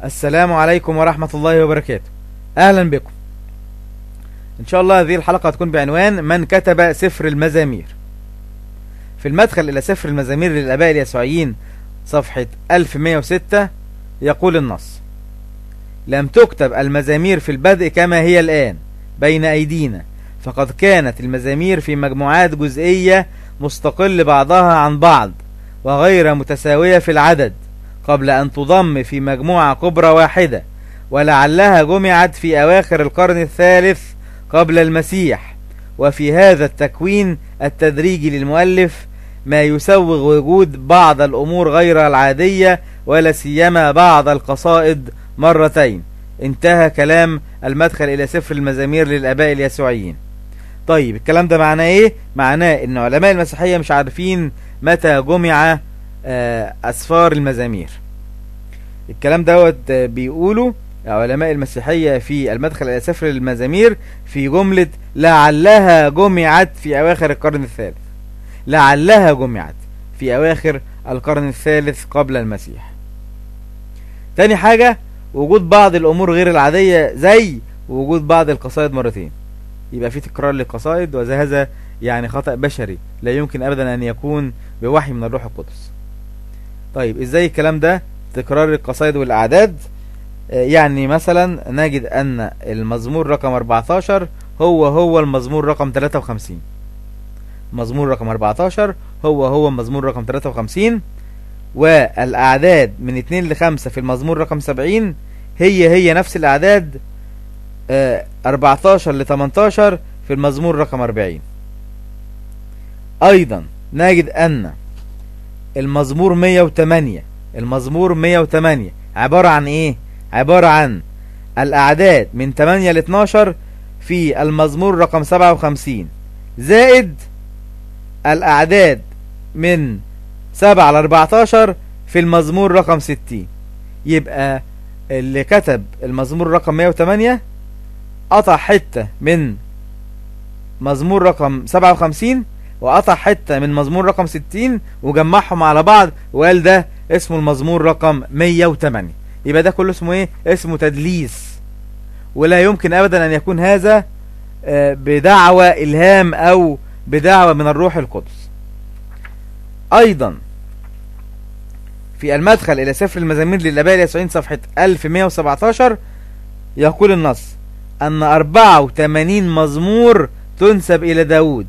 السلام عليكم ورحمة الله وبركاته. أهلا بكم. إن شاء الله هذه الحلقة هتكون بعنوان من كتب سفر المزامير. في المدخل إلى سفر المزامير للآباء اليسوعيين صفحة 1106 يقول النص: لم تكتب المزامير في البدء كما هي الآن بين أيدينا، فقد كانت المزامير في مجموعات جزئية مستقل بعضها عن بعض وغير متساوية في العدد قبل أن تضم في مجموعة كبرى واحدة، ولعلها جمعت في أواخر القرن الثالث قبل المسيح. وفي هذا التكوين التدريجي للمؤلف ما يسوغ وجود بعض الأمور غير العادية، ولا سيما بعض القصائد مرتين. انتهى كلام المدخل إلى سفر المزامير للآباء اليسوعيين. طيب الكلام ده معناه ايه؟ معناه ان علماء المسيحية مش عارفين متى جمع أسفار المزامير. الكلام دوت بيقولوا علماء المسيحية في المدخل إلى سفر المزامير في جملة لعلها جمعت في أواخر القرن الثالث. لعلها جمعت في أواخر القرن الثالث قبل المسيح. تاني حاجة وجود بعض الأمور غير العادية زي وجود بعض القصائد مرتين. يبقى في تكرار للقصائد، وهذا يعني خطأ بشري لا يمكن أبدا أن يكون بوحي من الروح القدس. طيب ازاي الكلام ده تكرار القصائد والأعداد؟ يعني مثلا نجد أن المزمور رقم 14 هو المزمور رقم 53. مزمور رقم 14 هو المزمور رقم 53، والأعداد من 2 ل 5 في المزمور رقم 70 هي نفس الأعداد 14 ل 18 في المزمور رقم 40. أيضا نجد أن المزمور 108 عبارة عن ايه؟ عبارة عن الأعداد من 8 ل 12 في المزمور رقم 57 زائد الأعداد من 7 ل 14 في المزمور رقم 60. يبقى اللي كتب المزمور رقم 108 قطع حتة من مزمور رقم 57 وقطع حتة من مزمور رقم 60 وجمعهم على بعض وقال ده اسمه المزمور رقم 108. يبقى ده كله اسمه ايه؟ اسمه تدليس، ولا يمكن ابدا ان يكون هذا بدعوى الهام او بدعوى من الروح القدس. ايضا في المدخل الى سفر المزامير للآباء اليسوعيين صفحة 1117 يقول النص ان 84 مزمور تنسب الى داود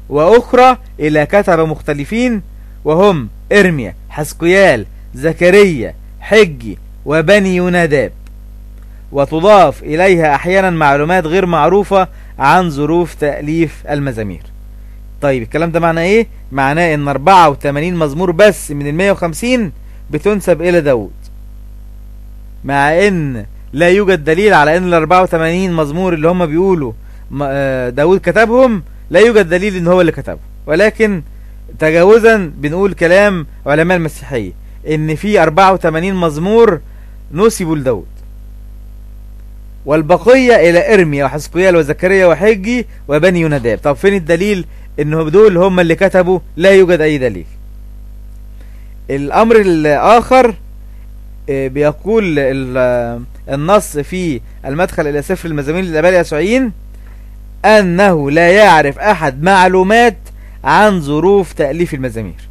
واخرى الى كتبة مختلفين، وهم ارميا، حزقيال، زكريا، حجي، وبني يوناداب، وتضاف اليها احيانا معلومات غير معروفة عن ظروف تأليف المزامير. طيب الكلام ده معناه ايه؟ معناه ان 84 مزمور بس من 150 بتنسب الى داود، مع ان لا يوجد دليل على ان ال 84 مزمور اللي هم بيقولوا داود كتبهم لا يوجد دليل ان هو اللي كتبه، ولكن تجاوزا بنقول كلام علماء المسيحية ان في 84 مزمور نسبوا لداود، والبقية الى ارميا وحزقيال وزكريا وحجي وبني يوناداب. طب فين الدليل انه دول هم اللي كتبوا؟ لا يوجد اي دليل. الامر الاخر بيقول النص في المدخل الى سفر المزامير للآباء اليسوعيين انه لا يعرف احد معلومات عن ظروف تأليف المزامير.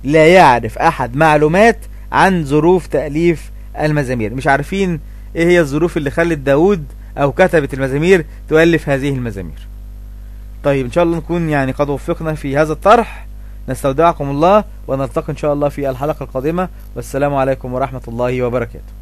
لا يعرف احد معلومات عن ظروف تأليف المزامير. مش عارفين ايه هي الظروف اللي خلت داود او كتبت المزامير تؤلف هذه المزامير. طيب ان شاء الله نكون يعني قد وفقنا في هذا الطرح. نستودعكم الله ونلتقي ان شاء الله في الحلقة القادمة، والسلام عليكم ورحمة الله وبركاته.